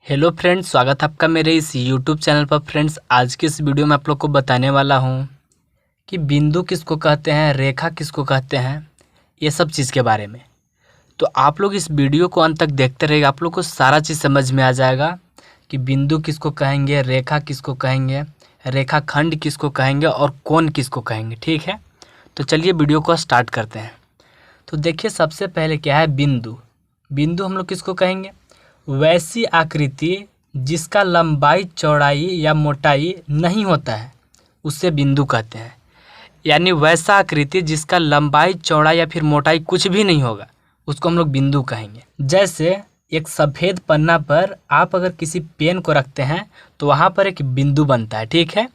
Hello friends, स्वागत है आपका मेरे इस यूट्यूब चैनल पर। फ्रेंड्स, आज के इस वीडियो में आप लोग को बताने वाला हूं कि बिंदु किसको कहते हैं, रेखा किसको कहते हैं, ये सब चीज़ के बारे में। तो आप लोग इस वीडियो को अंत तक देखते रहिए, आप लोग को सारा चीज़ समझ में आ जाएगा कि बिंदु किसको कहेंगे, रेखा किसको कहेंगे, रेखा खंड किसको कहेंगे और कोण किसको कहेंगे। ठीक है, तो चलिए वीडियो को स्टार्ट करते हैं। तो देखिए, सबसे पहले क्या है बिंदु। बिंदु हम लोग किसको कहेंगे? वैसी आकृति जिसका लंबाई चौड़ाई या मोटाई नहीं होता है उससे बिंदु कहते हैं। यानी वैसा आकृति जिसका लंबाई चौड़ाई या फिर मोटाई कुछ भी नहीं होगा उसको हम लोग बिंदु कहेंगे। जैसे एक सफ़ेद पन्ना पर आप अगर किसी पेन को रखते हैं तो वहाँ पर एक बिंदु बनता है। ठीक है,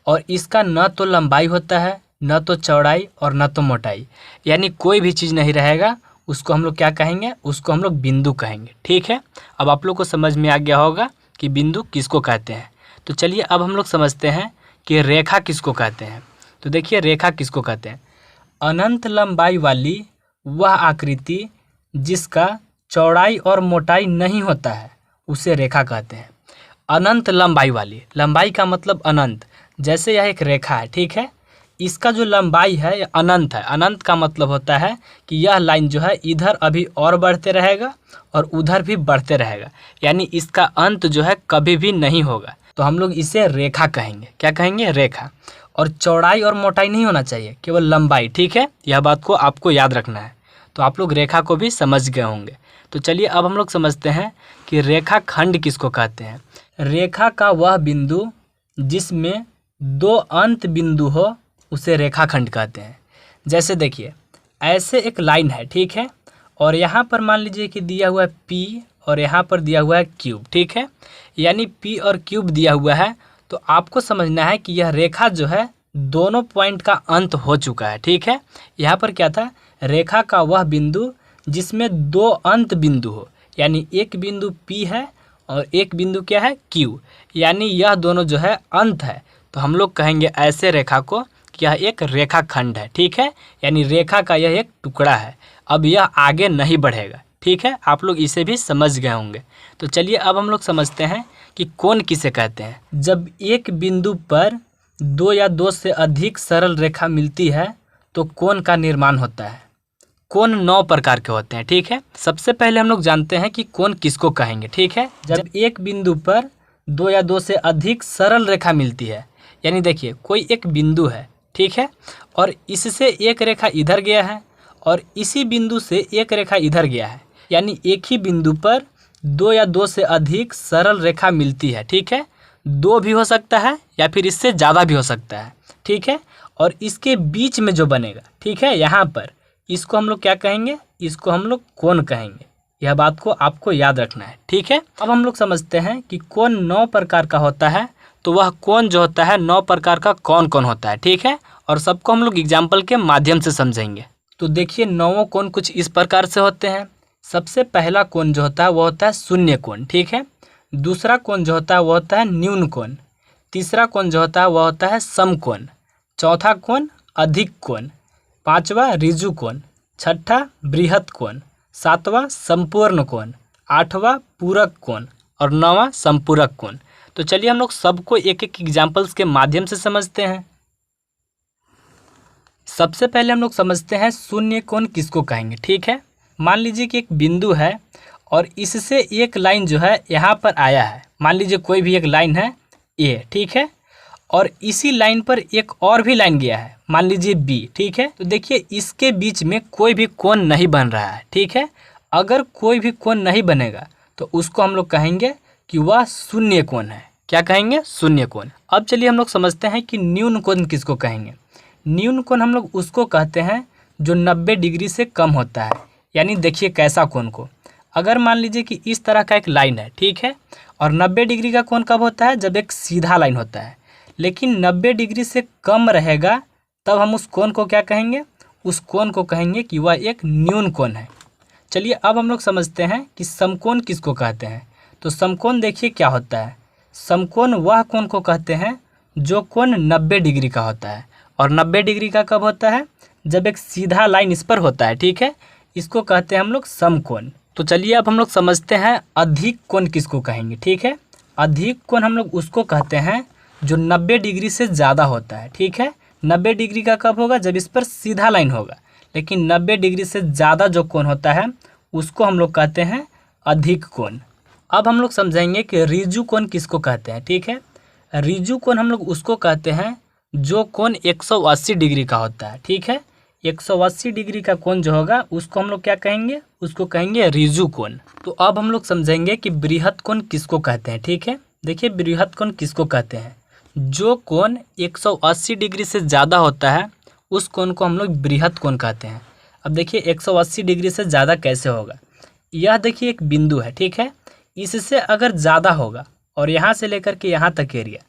और इसका न तो लंबाई होता है, न तो चौड़ाई और न तो मोटाई, यानी कोई भी चीज़ नहीं रहेगा, उसको हम लोग क्या कहेंगे? उसको हम लोग बिंदु कहेंगे। ठीक है, अब आप लोग को समझ में आ गया होगा कि बिंदु किसको कहते हैं। तो चलिए अब हम लोग समझते हैं कि रेखा किसको कहते हैं। तो देखिए, रेखा किसको कहते हैं? अनंत लंबाई वाली वह आकृति जिसका चौड़ाई और मोटाई नहीं होता है उसे रेखा कहते हैं। अनंत लंबाई वाली, लंबाई का मतलब अनंत। जैसे यह एक रेखा है, ठीक है, इसका जो लंबाई है यह अनंत है। अनंत का मतलब होता है कि यह लाइन जो है इधर अभी और बढ़ते रहेगा और उधर भी बढ़ते रहेगा, यानी इसका अंत जो है कभी भी नहीं होगा। तो हम लोग इसे रेखा कहेंगे। क्या कहेंगे? रेखा। और चौड़ाई और मोटाई नहीं होना चाहिए, केवल लंबाई। ठीक है, यह बात को आपको याद रखना है। तो आप लोग रेखा को भी समझ गए होंगे। तो चलिए अब हम लोग समझते हैं कि रेखा खंड किसको कहते हैं। रेखा का वह बिंदु जिसमें दो अंत बिंदु हो उसे रेखाखंड कहते हैं। जैसे देखिए, ऐसे एक लाइन है, ठीक है, और यहाँ पर मान लीजिए कि दिया हुआ है P और यहाँ पर दिया हुआ है क्यूब। ठीक है, यानी P और क्यूब दिया हुआ है, तो आपको समझना है कि यह रेखा जो है दोनों पॉइंट का अंत हो चुका है। ठीक है, यहाँ पर क्या था? रेखा का वह बिंदु जिसमें दो अंत बिंदु हो, यानी एक बिंदु P है और एक बिंदु क्या है? Q, यानी यह दोनों जो है अंत है। तो हम लोग कहेंगे ऐसे रेखा को यह एक रेखा खंड है। ठीक है, यानी रेखा का यह एक टुकड़ा है, अब यह आगे नहीं बढ़ेगा। ठीक है, आप लोग इसे भी समझ गए होंगे। तो चलिए अब हम लोग समझते हैं कि कोण किसे कहते हैं। जब एक बिंदु पर दो या दो से अधिक सरल रेखा मिलती है तो कोण का निर्माण होता है। कोण 9 प्रकार के होते हैं। ठीक है, सबसे पहले हम लोग जानते हैं कि कोण किसको कहेंगे। ठीक है, जब एक बिंदु पर दो या दो से अधिक सरल रेखा मिलती है, यानी देखिए कोई एक बिंदु है, ठीक है, और इससे एक रेखा इधर गया है और इसी बिंदु से एक रेखा इधर गया है, यानी एक ही बिंदु पर दो या दो से अधिक सरल रेखा मिलती है। ठीक है, दो भी हो सकता है या फिर इससे ज़्यादा भी हो सकता है। ठीक है, और इसके बीच में जो बनेगा, ठीक है, यहाँ पर इसको हम लोग क्या कहेंगे? इसको हम लोग कोण कहेंगे। यह बात को आपको याद रखना है। ठीक है, अब हम लोग समझते हैं कि कोण 9 प्रकार का होता है। तो वह कोण जो होता है 9 प्रकार का कौन कौन होता है। ठीक है, और सबको हम लोग एग्जाम्पल के माध्यम से समझेंगे। तो देखिए, 9 कोण कुछ इस प्रकार से होते हैं। सबसे पहला कोण जो होता है वो होता है शून्य कोण। ठीक है, दूसरा कोण जो होता है वो होता है न्यून कोण, तीसरा कोण जो होता है वह होता है समकोण, चौथा कोण अधिक कोण, पांचवा ऋजु कोण, छठा बृहत कोण, सातवां संपूर्ण कोण, आठवां पूरक कोण और नौवां संपूरक कोण। तो चलिए हम लोग सबको एक एक एग्जाम्पल्स के माध्यम से समझते हैं। सबसे पहले हम लोग समझते हैं शून्य कोण किसको कहेंगे। ठीक है, मान लीजिए कि एक बिंदु है और इससे एक लाइन जो है यहाँ पर आया है। मान लीजिए कोई भी एक लाइन है A, ठीक है, और इसी लाइन पर एक और भी लाइन गया है, मान लीजिए B। ठीक है, तो देखिए इसके बीच में कोई भी कोण नहीं बन रहा है। ठीक है, अगर कोई भी कोण नहीं बनेगा तो उसको हम लोग कहेंगे कि वह शून्य कोण है। क्या कहेंगे? शून्य कोण। अब चलिए हम लोग समझते हैं कि न्यून कोण किसको कहेंगे। न्यून कोण हम लोग उसको कहते हैं जो 90 डिग्री से कम होता है। यानी देखिए कैसा कोण को, अगर मान लीजिए कि इस तरह का एक लाइन है, ठीक है, और 90 डिग्री का कोण कब होता है? जब एक सीधा लाइन होता है, लेकिन 90 डिग्री से कम रहेगा तब हम उस कोण को क्या कहेंगे? उस कोण को कहेंगे कि वह एक न्यून कोण है। चलिए अब हम लोग समझते हैं कि समकोण किसको कहते हैं। तो समकोण देखिए क्या होता है। समकोण वह कोण को कहते हैं जो कोण 90 डिग्री का होता है, और 90 डिग्री का कब होता है? जब एक सीधा लाइन इस पर होता है। ठीक है, इसको कहते हैं हम लोग समकोण। तो चलिए अब हम लोग समझते हैं अधिक कोण किसको कहेंगे। ठीक है, अधिक कोण हम लोग उसको कहते हैं जो 90 डिग्री से ज़्यादा होता है। ठीक है, 90 डिग्री का कब होगा, जब इस पर सीधा लाइन होगा। लेकिन 90 डिग्री से ज़्यादा जो कोण होता है उसको हम लोग कहते हैं अधिक कोण। अब हम लोग समझेंगे कि ऋजु कोण किसको कहते हैं। ठीक है, ऋजु कोण हम लोग उसको कहते हैं जो कोण 180 डिग्री का होता है। ठीक है, 180 डिग्री का कोण जो होगा उसको हम लोग क्या कहेंगे, उसको कहेंगे ऋजु कोण। तो अब हम लोग समझेंगे कि बृहत कोण किसको कहते हैं। ठीक है, देखिए बृहत कोण किसको कहते हैं, जो कोण 180 डिग्री से ज़्यादा होता है उस कोण को हम लोग बृहत कोण कहते हैं। अब देखिए 180 डिग्री से ज़्यादा कैसे होगा, यह देखिए एक बिंदु है। ठीक है, इससे अगर ज़्यादा होगा और यहाँ से लेकर के यहाँ तक एरिया,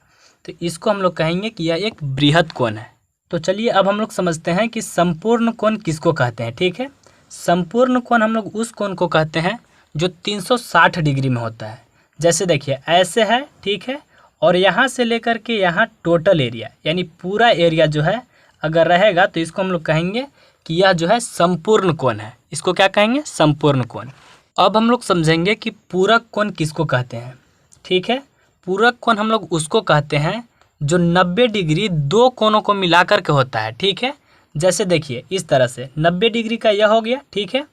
तो इसको हम लोग कहेंगे कि यह एक बृहत कोण है। तो चलिए अब हम लोग समझते हैं कि संपूर्ण कोण किसको कहते हैं। ठीक है, संपूर्ण कोण हम लोग उस कोण को कहते हैं जो 360 डिग्री में होता है। जैसे देखिए ऐसे है, ठीक है, और यहाँ से लेकर के यहाँ टोटल एरिया यानी पूरा एरिया जो है अगर रहेगा तो इसको हम लोग कहेंगे कि यह जो है संपूर्ण कोण है। इसको क्या कहेंगे, संपूर्ण कोण। अब हम लोग समझेंगे कि पूरक कोण किसको कहते हैं। ठीक है, पूरक कोण हम लोग उसको कहते हैं जो 90 डिग्री दो कोणों को मिलाकर के होता है। ठीक है, जैसे देखिए इस तरह से 90 डिग्री का यह हो गया। ठीक है,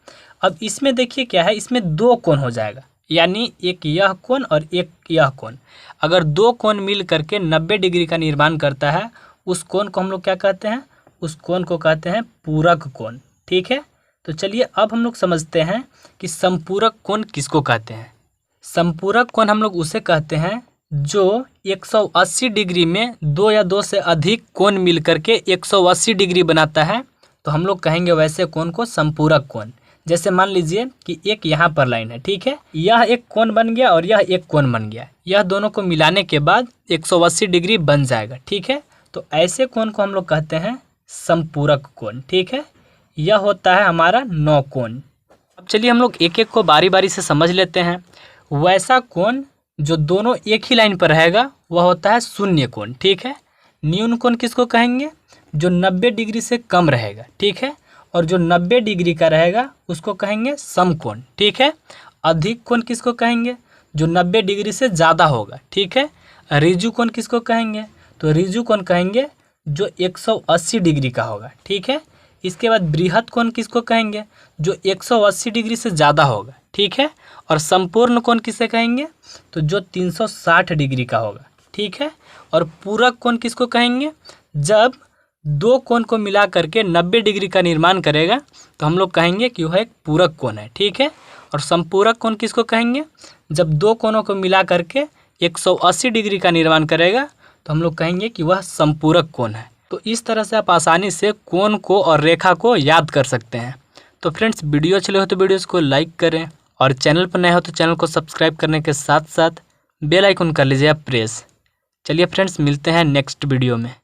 अब इसमें देखिए क्या है, इसमें दो कोण हो जाएगा, यानी एक यह कोण और एक यह कोण। अगर दो कोण मिल करके 90 डिग्री का निर्माण करता है उस कोण को हम लोग क्या कहते हैं, उस कोण को कहते हैं पूरक कोण। ठीक है, तो चलिए अब हम लोग समझते हैं कि संपूरक कोण किसको कहते हैं। संपूरक कोण हम लोग उसे कहते हैं जो 180 डिग्री में दो या दो से अधिक कोण मिल करके 180 डिग्री बनाता है, तो हम लोग कहेंगे वैसे कोण को संपूरक कोण। जैसे मान लीजिए कि एक यहाँ पर लाइन है। ठीक है, यह एक कोण बन गया और यह एक कोण बन गया, यह दोनों को मिलाने के बाद 180 डिग्री बन जाएगा। ठीक है, तो ऐसे कोण को हम लोग कहते हैं संपूरक कोण। ठीक है, यह होता है हमारा 9 कोण। अब चलिए हम लोग एक एक को बारी बारी से समझ लेते हैं। वैसा कोण जो दोनों एक ही लाइन पर रहेगा वह होता है शून्य कोण। ठीक है, न्यून कोण किसको कहेंगे, जो 90 डिग्री से कम रहेगा। ठीक है, और जो 90 डिग्री का रहेगा उसको कहेंगे समकोण। ठीक है, अधिक कोण किसको कहेंगे, जो 90 डिग्री से ज़्यादा होगा। ठीक है, ऋजु कोण किसको कहेंगे, तो ऋजु कोण कहेंगे जो 180 डिग्री का होगा। ठीक है, इसके बाद बृहत कोण किसको कहेंगे, जो 180 डिग्री से ज़्यादा होगा। ठीक है, और संपूर्ण कोण किसे कहेंगे, तो जो 360 डिग्री का होगा। ठीक है, और पूरक कोण किसको कहेंगे, जब दो कोण को मिला करके 90 डिग्री का निर्माण करेगा तो हम लोग कहेंगे कि वह एक पूरक कोण है। ठीक है, और संपूरक कोण किसको कहेंगे, जब दो कोणों को मिला करके 180 डिग्री का निर्माण करेगा तो हम लोग कहेंगे कि वह संपूरक कोण है। तो इस तरह से आप आसानी से कोण को और रेखा को याद कर सकते हैं। तो फ्रेंड्स, वीडियो अच्छे लगे तो वीडियोस को लाइक करें और चैनल पर नए हो तो चैनल को सब्सक्राइब करने के साथ साथ बेल आइकन कर लीजिए आप प्रेस। चलिए फ्रेंड्स, मिलते हैं नेक्स्ट वीडियो में।